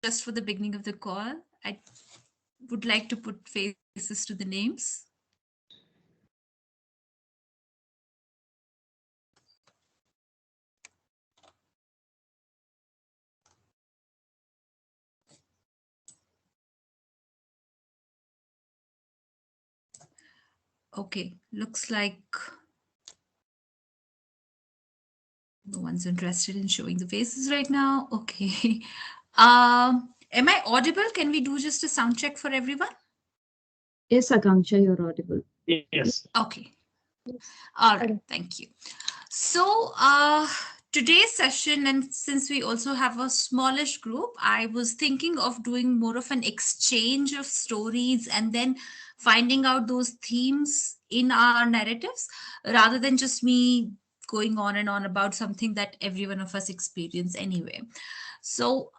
just for the beginning of the call, I would like to put faces to the names. Okay, looks like no one's interested in showing the faces right now. Okay. Am I audible? Can we do just a sound check for everyone? Yes, Akanksha, you're audible. Yes. Okay. Yes. All right. Thank you. So, today's session, and since we also have a smallish group, I was thinking of doing more of an exchange of stories and then finding out those themes in our narratives rather than just me going on and on about something that every one of us experience anyway. So,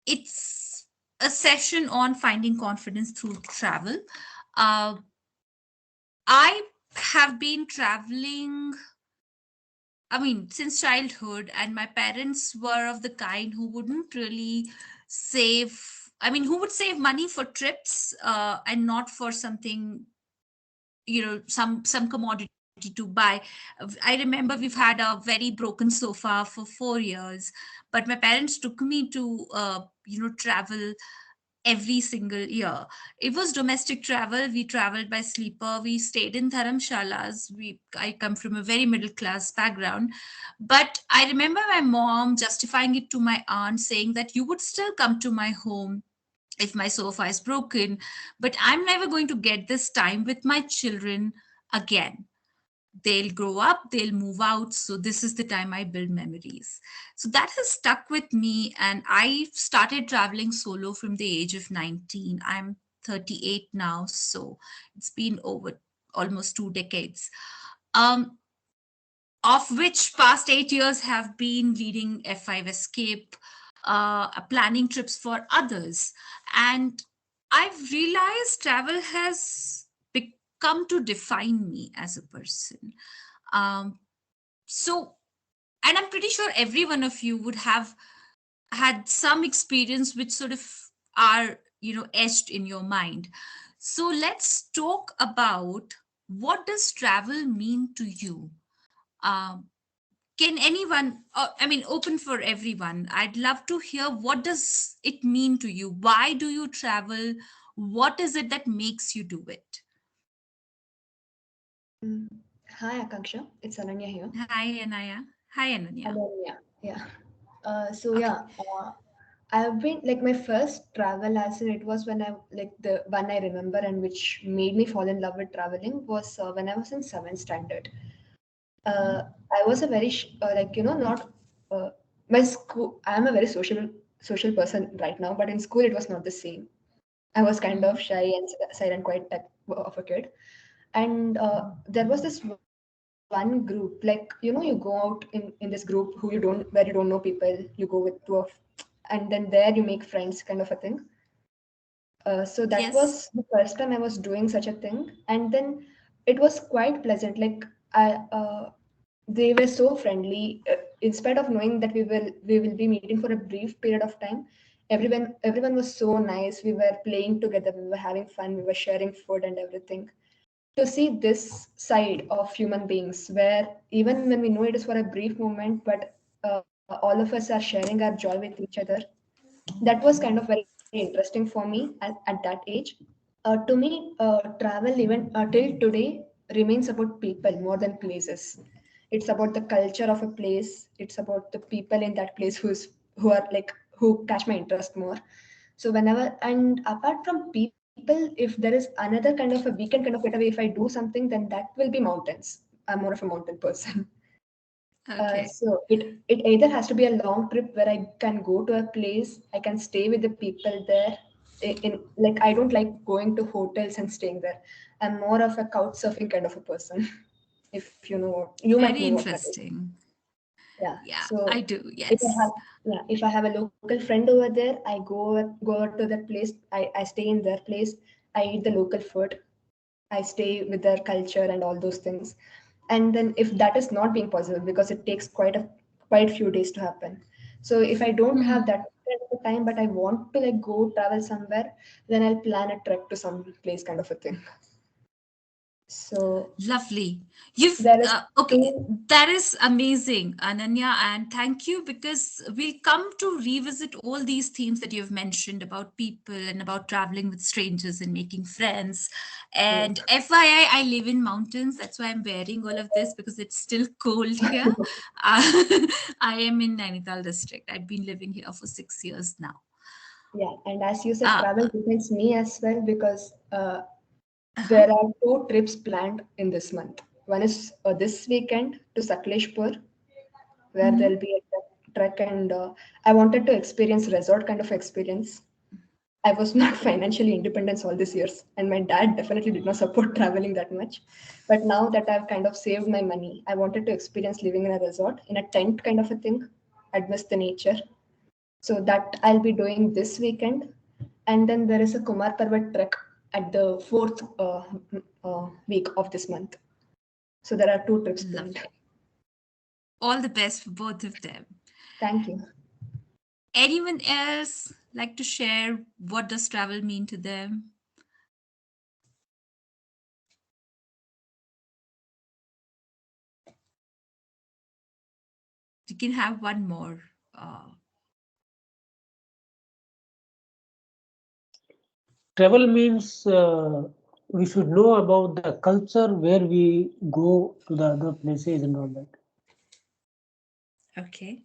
it's a session on finding confidence through travel. Uh, I have been traveling, I mean, since childhood, and my parents were of the kind who wouldn't really save. I mean, who would save money for trips and not for something, some commodity to buy. I remember we've had a very broken sofa for 4 years, but my parents took me to travel every single year. It was domestic travel. We traveled by sleeper. We stayed in dharamshalas. I come from a very middle class background, but I remember my mom justifying it to my aunt, saying that you would still come to my home if my sofa is broken, but I'm never going to get this time with my children again. They'll grow up, they'll move out. So, this is the time I build memories. So, that has stuck with me. And I started traveling solo from the age of 19. I'm 38 now. So, it's been over almost 2 decades. Um, of which past 8 years have been leading F5 Escape, planning trips for others. And I've realized travel has become to define me as a person. Um, so, and I'm pretty sure every one of you would have had some experience which sort of are, etched in your mind. So let's talk about what does travel mean to you? Um, can anyone, I mean, open for everyone. I'd love to hear what does it mean to you? Why do you travel? What is it that makes you do it? Mm. Hi, Akanksha. It's Ananya here. Hi, Anaya. Hi, Ananya. Ananya. Yeah. So Okay. yeah, I've been like my first travel as in it was when I like the one I remember and which made me fall in love with traveling was when I was in seventh standard. Mhm. I was a very like not uh, my school. I am a very social person right now, but in school it was not the same. I was kind of Mhm. shy and silent, quite type of a kid. And there was this one group, like you go out in this group who you don't where you don't know people. You go with two of, and then there you make friends, kind of a thing. So that Yes. was the first time I was doing such a thing, and then it was quite pleasant. Like they were so friendly. In spite of knowing that we will be meeting for a brief period of time, everyone was so nice. We were playing together. We were having fun. We were sharing food and everything. To see this side of human beings, where even when we know it is for a brief moment, but all of us are sharing our joy with each other, that was kind of very interesting for me at that age. To me, travel even till today remains about people more than places. It's about the culture of a place. It's about the people in that place who are like who catch my interest more. So whenever and apart from people, if there is another kind of a weekend kind of getaway, if I do something, then that will be mountains. I'm more of a mountain person. Okay. So it either has to be a long trip where I can go to a place, I can stay with the people there. In like I don't like going to hotels and staying there. I'm more of a couch surfing kind of a person. If you know, you might know Very what that is. interesting. Yeah. Yeah, So I do. if I have Yes. if I have a local friend over there, I go to that place. I stay in their place. I eat the local food. I stay with their culture and all those things. And then if that is not being possible because it takes quite few days to happen. So if I don't have Mhm. that kind of a time, but I want to like go travel somewhere, then I'll plan a trek to some place kind of a thing. So Lovely. You've there is okay. two. That is amazing, Ananya, and thank you because we'll come to revisit all these themes that you've mentioned about people and about traveling with strangers and making friends. Yeah. And FYI, I live in mountains. That's why I'm wearing all of this because it's still cold here. Uh, I am in Nainital district. I've been living here for 6 years now. Yeah, and as you said, Uh, travel defines me as well because uh-huh. there are two trips planned in this month. One is this weekend to Sakleshpur, where Mhm. there'll be a trek, and I wanted to experience resort kind of experience. I was not financially independent all these years, and my dad definitely did not support traveling that much. But now that I've kind of saved my money, I wanted to experience living in a resort, in a tent kind of a thing, amidst the nature. So that I'll be doing this weekend. And then there is a Kumar Parvat trek at the fourth week of this month. So there are two trips planned. Lovely. All the best for both of them. Thank you. Anyone else like to share what does travel mean to them? You can have one more. Uh, Travel means we should know about the culture where we go to the other places and all that. okay.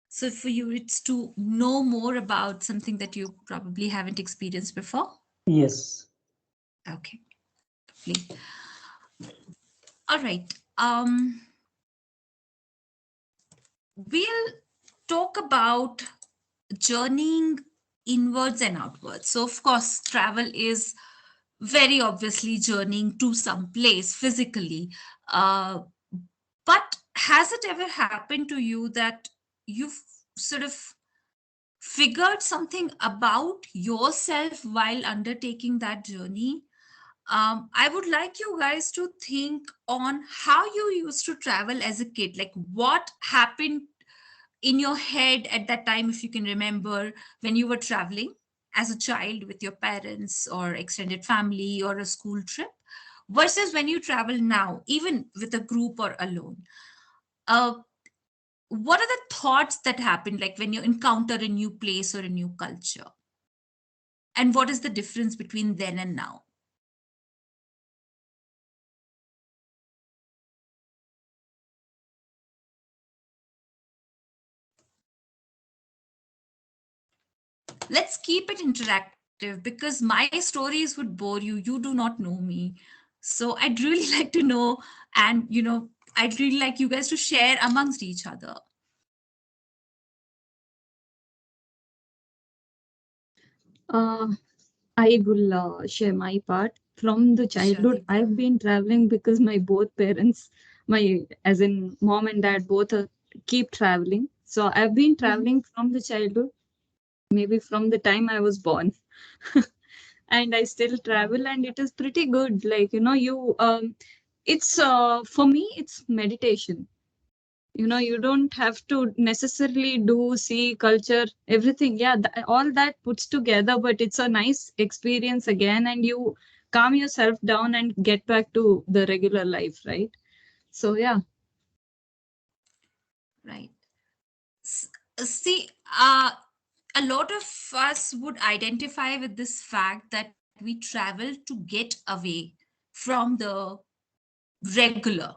So for you, it's to know more about something that you probably haven't experienced before. Yes. Okay. Lovely. All right. We'll talk about journeying inwards and outwards. So, of course, travel is very obviously journeying to some place physically. Uh, but has it ever happened to you that you've sort of figured something about yourself while undertaking that journey? I would like you guys to think on how you used to travel as a kid. Like, what happened in your head at that time, if you can remember, when you were traveling as a child with your parents or extended family or a school trip, versus when you travel now, even with a group or alone. Uh, what are the thoughts that happen, like when you encounter a new place or a new culture? And what is the difference between then and now? Let's keep it interactive because my stories would bore you. You do not know me. So I'd really like to know, and I'd really like you guys to share amongst each other. Uh, I will share my part. From the Sure, childhood, Deepika. I've been traveling because my both parents, my as in mom and dad, both keep traveling. So I've been Mhm. traveling from the childhood, maybe from the time I was born. And I still travel, and it is pretty good. Like, you it's for me, it's meditation. You don't have to necessarily do see culture everything. Yeah, all that puts together, but it's a nice experience again, and you calm yourself down and get back to the regular life, right? So yeah. Right. S- See, a lot of us would identify with this fact that we travel to get away from the regular,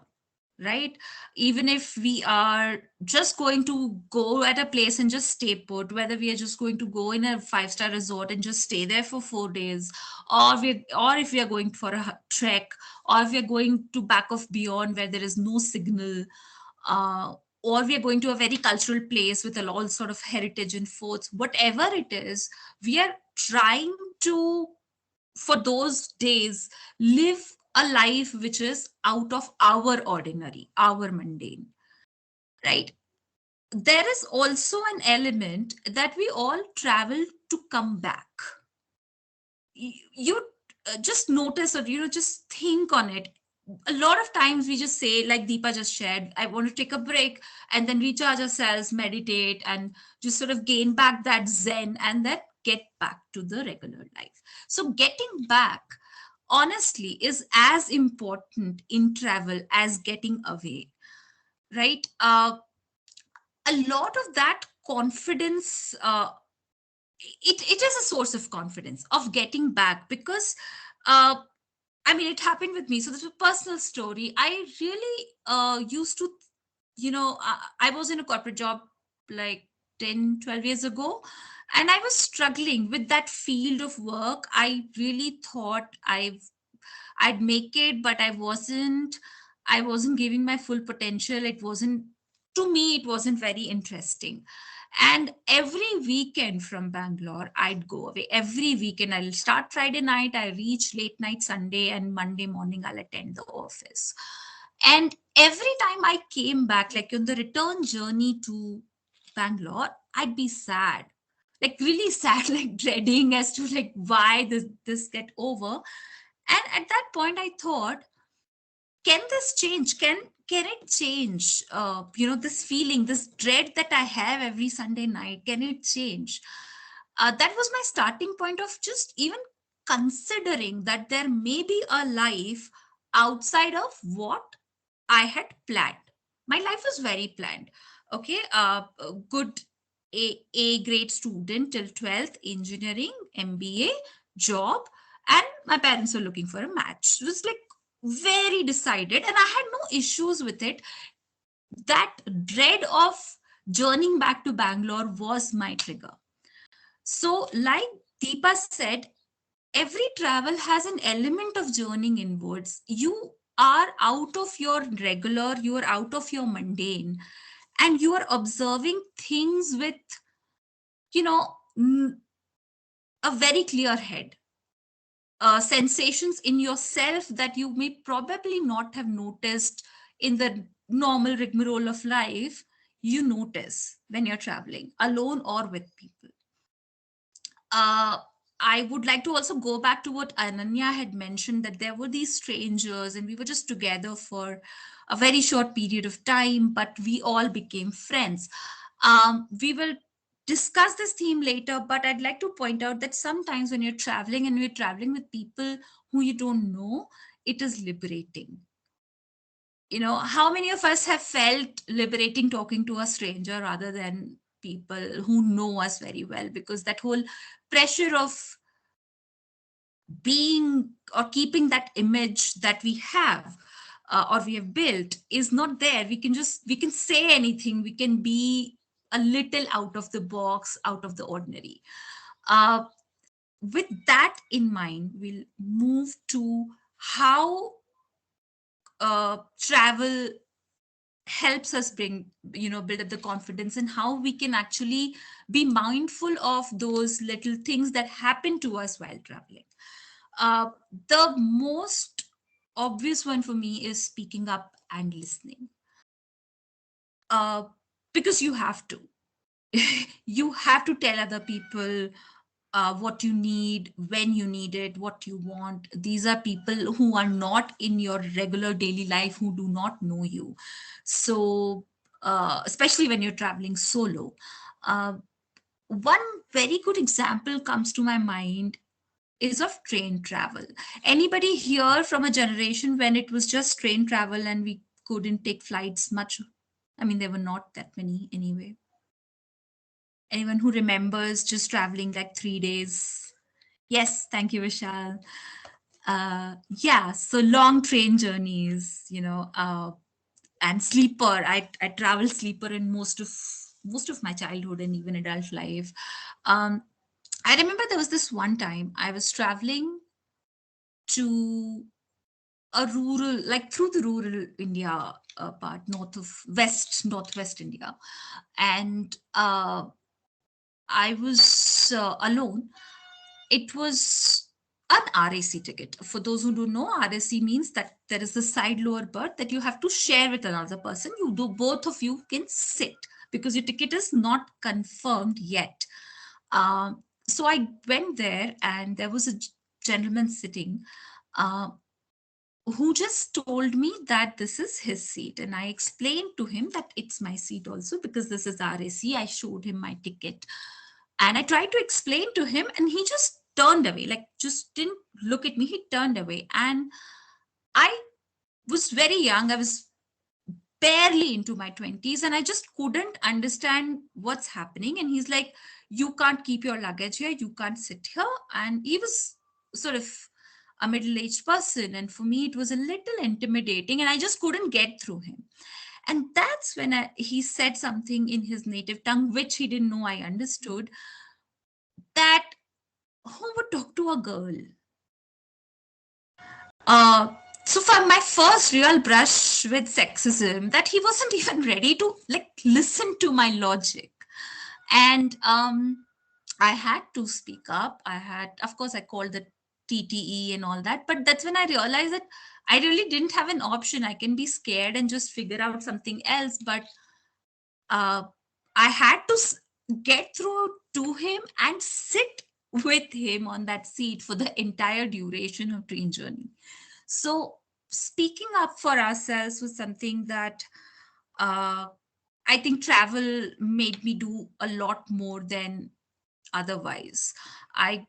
right? Even if we are just going to go at a place and just stay put, whether we are just going to go in a five-star resort and just stay there for 4 days, or if we are going for a trek, or if we are going to back of beyond where there is no signal, uh, or we are going to a very cultural place with all sort of heritage and forts, whatever it is, we are trying to, for those days, live a life which is out of our ordinary, our mundane, right? There is also an element that we all travel to come back. You just notice, or just think on it. a lot of times we just say, like Deepa just shared, I want to take a break and then recharge ourselves, meditate, and just sort of gain back that zen and then get back to the regular life. So getting back, honestly, is as important in travel as getting away, right? A lot of that confidence, it is a source of confidence of getting back, because uh, I mean, it happened with me. So this is a personal story. I really used to, I was in a corporate job like 10, 12 years ago, and I was struggling with that field of work. I really thought I'd make it, but I wasn't. I wasn't giving my full potential. It wasn't, to me, it wasn't very interesting. And every weekend from Bangalore, I'd go away. Every weekend, I'll start Friday night, I reach late night Sunday, and Monday morning, I'll attend the office. And every time I came back, like on the return journey to Bangalore, I'd be sad, like really sad, like dreading as to like why this get over. And at that point, I thought, can this change? Can it change? This feeling, this dread that I have every Sunday night, can it change? That was my starting point of just even considering that there may be a life outside of what I had planned. My life was very planned. Okay, a good A grade student till 12th, engineering, MBA, job, and my parents were looking for a match. It was like very decided, and I had no issues with it. That dread of journeying back to Bangalore was my trigger. So, like Deepa said, every travel has an element of journeying inwards. You are out of your regular, you are out of your mundane, and you are observing things with, you know, a very clear head. Sensations in yourself that you may probably not have noticed in the normal rigmarole of life, you notice when you're traveling alone or with people. uh, I would like to also go back to what Ananya had mentioned, that there were these strangers and we were just together for a very short period of time, but we all became friends. We will discuss this theme later, but I'd like to point out that sometimes when you're traveling and you're traveling with people who you don't know, it is liberating. You know, how many of us have felt liberating talking to a stranger rather than people who know us very well? Because that whole pressure of being or keeping that image that we have, or we have built, is not there. We can say anything, we can be a little out of the box, out of the ordinary. uh, with that in mind, we'll move to how travel helps us build up the confidence, and how we can actually be mindful of those little things that happen to us while traveling. uh, the most obvious one for me is speaking up and listening, uh, because you have to. You have to tell other people what you need, when you need it, what you want. These are people who are not in your regular daily life, who do not know you. So, especially when you're traveling solo. Uh, One very good example comes to my mind is of train travel. Anybody here from a generation when it was just train travel and we couldn't take flights much? I mean, there were not that many anyway. Anyone who remembers just traveling like 3 days? Yes, thank you, Vishal. Yeah, so long train journeys, and sleeper. I traveled sleeper in most of my childhood and even adult life. Um, I remember there was this one time I was traveling to a rural, like through the rural India part, northwest India, and I was alone. It was an RAC ticket. For those who don't know, RAC means that there is a side lower berth that you have to share with another person. You do, both of you can sit because your ticket is not confirmed yet. So I went there and there was a gentleman sitting. Uh, who just told me that this is his seat. And I explained to him that it's my seat also because this is RAC. I showed him my ticket and I tried to explain to him, and he just turned away, like just didn't look at me. He turned away. And I was very young. I was barely into my 20s and I just couldn't understand what's happening. And he's like, you can't keep your luggage here, you can't sit here. And he was sort of a middle-aged person, and for me it was a little intimidating and I just couldn't get through him. And that's when he said something in his native tongue which he didn't know I understood, that who would talk to a girl? Uh, so for my first real brush with sexism, that he wasn't even ready to like listen to my logic. And I had to speak up. I had, of course, I called the TTE and all that, but that's when I realized that I really didn't have an option. I can be scared and just figure out something else, but uh, I had to get through to him and sit with him on that seat for the entire duration of train journey. So speaking up for ourselves was something that uh, I think travel made me do a lot more than otherwise. I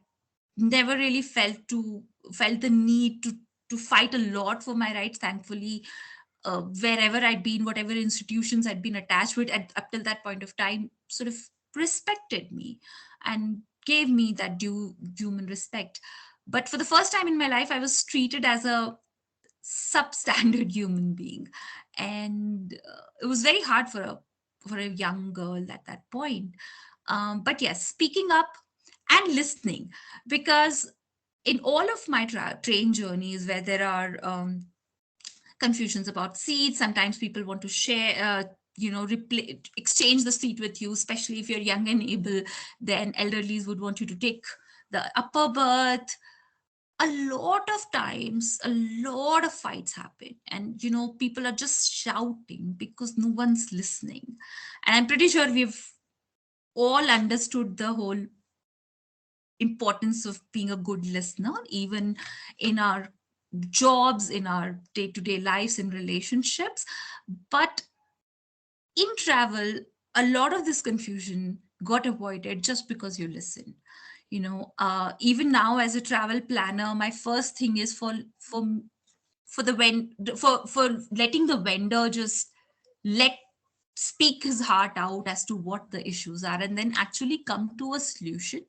never really felt the need to fight a lot for my rights. Thankfully, wherever I'd been, whatever institutions I'd been attached with up till that point of time, sort of respected me and gave me that due human respect. But for the first time in my life, I was treated as a substandard human being, and it was very hard for a young girl at that point. But yes, speaking up and listening, because in all of my train journeys where there are confusions about seats, sometimes people want to share, exchange the seat with you, especially if you're young and able. Then elderlies would want you to take the upper berth. A lot of times, a lot of fights happen, and people are just shouting because no one's listening. And I'm pretty sure we've all understood the whole importance of being a good listener, even in our jobs, in our day-to-day lives, in relationships. But in travel, a lot of this confusion got avoided just because you listen. Even now as a travel planner, my first thing is for the for letting the vendor just let speak his heart out as to what the issues are, and then actually come to a solution.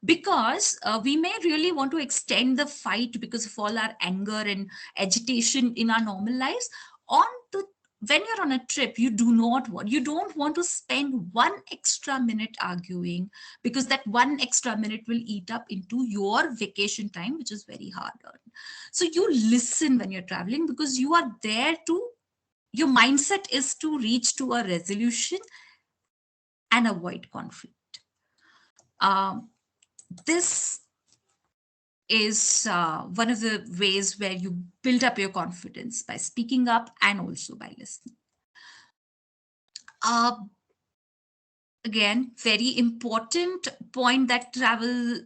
Because we may really want to extend the fight because of all our anger and agitation in our normal lives on the when you're on a trip. You don't want to spend 1 extra minute arguing, because that 1 extra minute will eat up into your vacation time, which is very hard earned. So you listen when you're traveling, because you are there to your mindset is to reach to a resolution and avoid conflict. Um, this is one of the ways where you build up your confidence, by speaking up and also by listening. Uh, Again, very important point that travel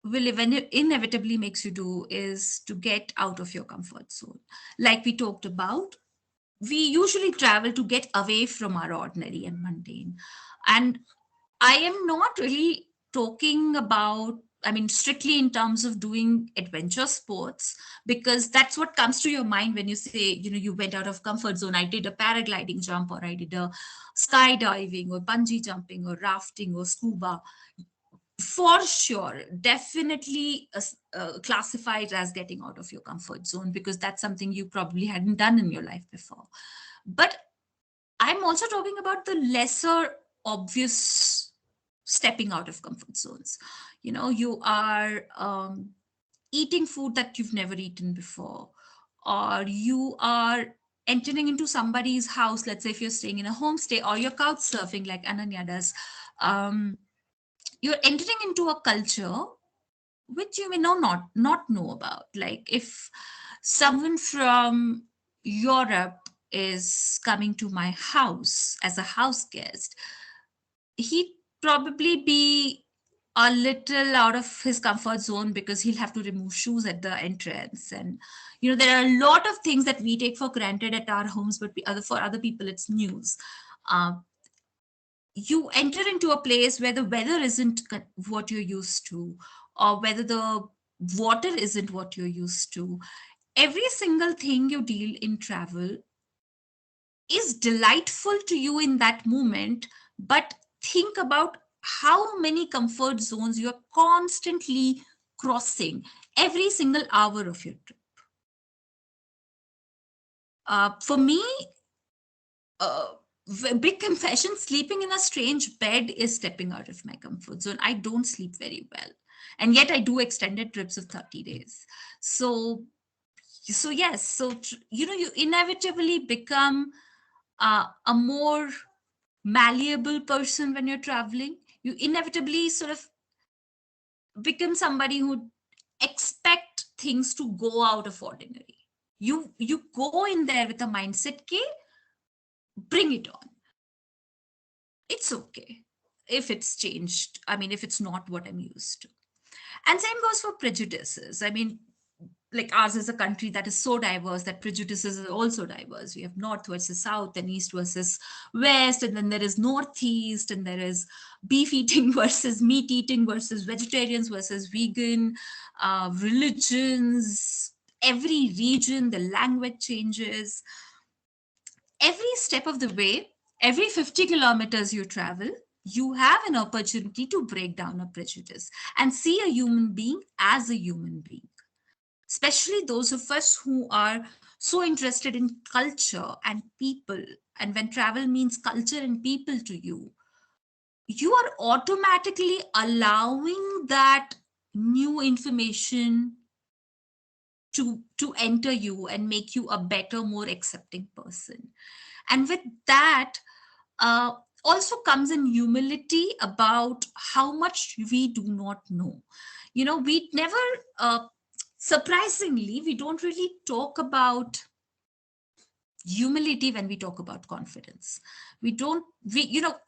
will inevitably makes you do is to get out of your comfort zone. Like we talked about, we usually travel to get away from our ordinary and mundane. And I am not really talking about, I mean, strictly in terms of doing adventure sports, because that's what comes to your mind when you say, you went out of comfort zone. I did a paragliding jump, or I did a skydiving, or bungee jumping, or rafting, or scuba. For sure, definitely classified as getting out of your comfort zone, because that's something you probably hadn't done in your life before. But I'm also talking about the lesser obvious stepping out of comfort zones. You are eating food that you've never eaten before, or you are entering into somebody's house. Let's say if you're staying in a homestay, or you're couch surfing like Ananya does. You're entering into a culture which you may not know about. Like if someone from Europe is coming to my house as a house guest, he'd probably be a little out of his comfort zone because he'll have to remove shoes at the entrance. And there are a lot of things that we take for granted at our homes, but for other people it's news. You enter into a place where the weather isn't what you're used to, or whether the water isn't what you're used to. Every single thing you deal in travel is delightful to you in that moment, but think about how many comfort zones you're constantly crossing every single hour of your trip. For me, uh, big confession, sleeping in a strange bed is stepping out of my comfort zone. I don't sleep very well, and yet I do extended trips of 30 days. So yes, you inevitably become a more malleable person when you're traveling. You inevitably sort of become somebody who expect things to go out of ordinary. You go in there with a mindset, "K, bring it on. It's okay if it's changed. I mean, if it's not what I'm used to." And same goes for prejudices. I mean, like ours is a country that is so diverse that prejudices are also diverse. We have north versus south and east versus west, and then there is northeast, and there is beef eating versus meat eating versus vegetarians versus vegan, religions, every region, the language changes. Every step of the way, every 50 kilometers you travel, you have an opportunity to break down a prejudice and see a human being as a human being, especially those of us who are so interested in culture and people. And when travel means culture and people to you, you are automatically allowing that new information to enter you and make you a better, more accepting person. And with that, uh, also comes in humility about how much we do not know. We never, surprisingly, we don't really talk about humility when we talk about confidence. We don't,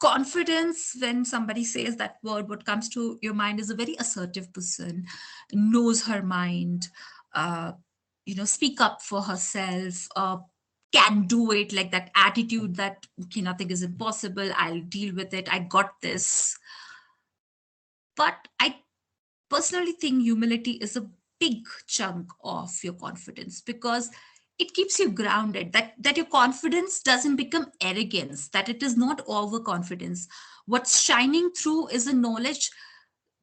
confidence, when somebody says that word, what comes to your mind is a very assertive person, knows her mind, uh, speak up for herself, can do it, like that attitude that, okay, nothing is impossible, I'll deal with it, I got this. But I personally think humility is a big chunk of your confidence, because it keeps you grounded, that your confidence doesn't become arrogance, that it is not overconfidence. What's shining through is a knowledge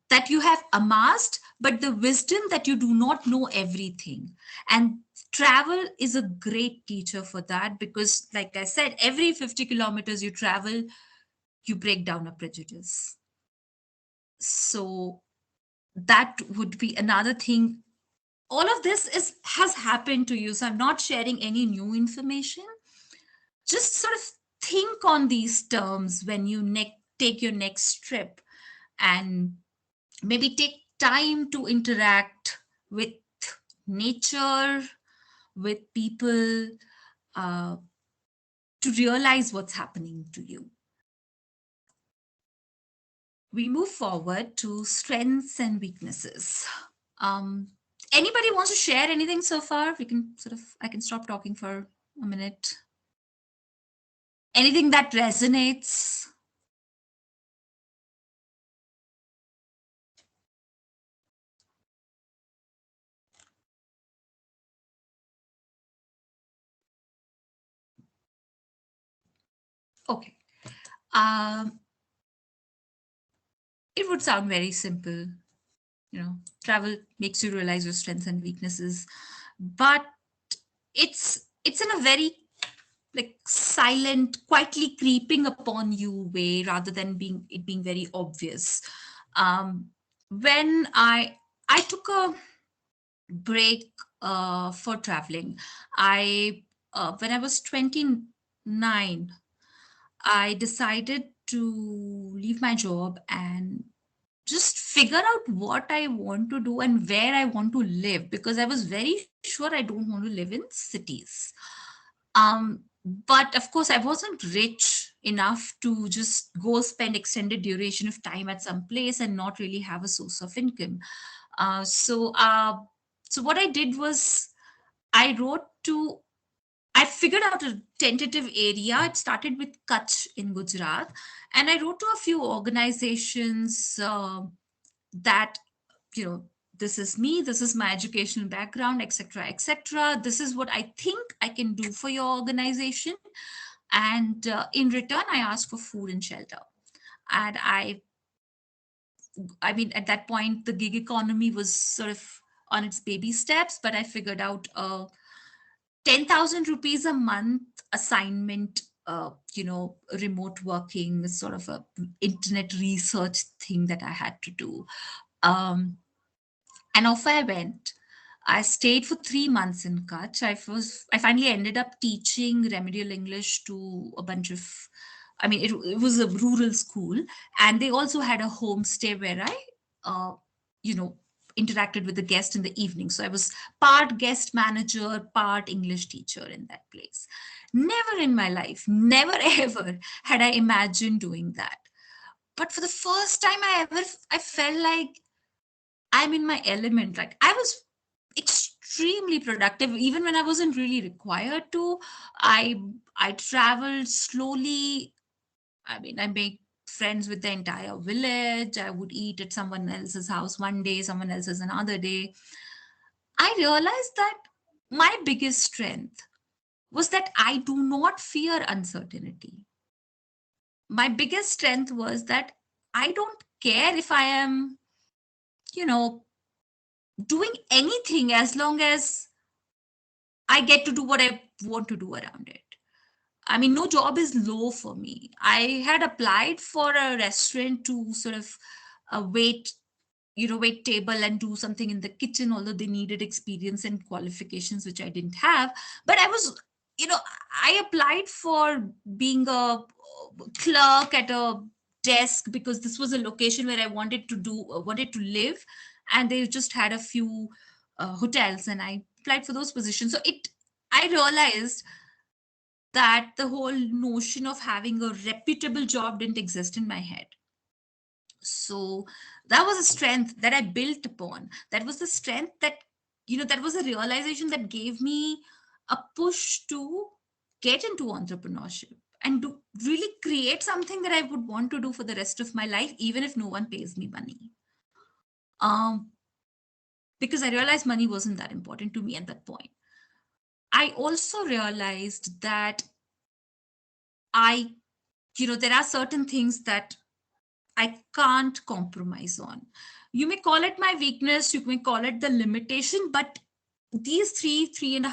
that you have amassed, but the wisdom that you do not know everything. And travel is a great teacher for that, because like I said, every 50 kilometers you travel, you break down a prejudice. So that would be another thing. All of this has happened to you, so I'm not sharing any new information. Just sort of think on these terms when you take your next trip, and maybe take time to interact with nature, with people, uh, to realize what's happening to you. We move forward to strengths and weaknesses. Um, Anybody wants to share anything so far? I can stop talking for a minute. Anything that resonates? Okay. Um, it would sound very simple. Travel makes you realize your strengths and weaknesses, but it's in a very, like, silent, quietly creeping upon you way, rather than being very obvious. When I took a break for traveling, I when I was 29, I decided to leave my job and just figure out what I want to do and where I want to live, because I was very sure I don't want to live in cities. But of course, I wasn't rich enough to just go spend extended duration of time at some place and not really have a source of income. So what I did was I wrote to I figured out a tentative area. It started with Kutch in Gujarat, and I wrote to a few organizations that, you know, this is me, this is my educational background, etc., etc. This is what I think I can do for your organization, and in return, I asked for food and shelter. And I mean, at that point, the gig economy was sort of on its baby steps, but I figured out 10,000 rupees a month assignment, remote working, sort of a internet research thing that I had to do. Um, and off I went. I stayed for 3 months in Kutch. I finally ended up teaching remedial English to a bunch of, I mean, it was a rural school, and they also had a homestay where I, uh, you know, interacted with the guest in the evening. So I was part guest manager, part English teacher in that place. Never in my life, never ever had I imagined doing that. But for the first time I felt like I'm in my element. Like I was extremely productive, even when I wasn't really required to. I I traveled slowly. I mean, I make friends with the entire village. I would eat at someone else's house one day, someone else's another day. I realized that my biggest strength was that I do not fear uncertainty. My biggest strength was that I don't care if I am, you know, doing anything as long as I get to do what I want to do around it. I mean, no job is low for me. I had applied for a restaurant to sort of wait, wait table and do something in the kitchen, although they needed experience and qualifications, which I didn't have. But I was, I applied for being a clerk at a desk because this was a location where I wanted to live, and they just had a few hotels, and I applied for those positions. I realized that the whole notion of having a reputable job didn't exist in my head. So that was a strength that I built upon. That was the strength that was a realization that gave me a push to get into entrepreneurship and to really create something that I would want to do for the rest of my life, even if no one pays me money. Um, because I realized money wasn't that important to me at that point. I also realized that there are certain things that I can't compromise on. You may call it my weakness, you may call it the limitation, but these 3.5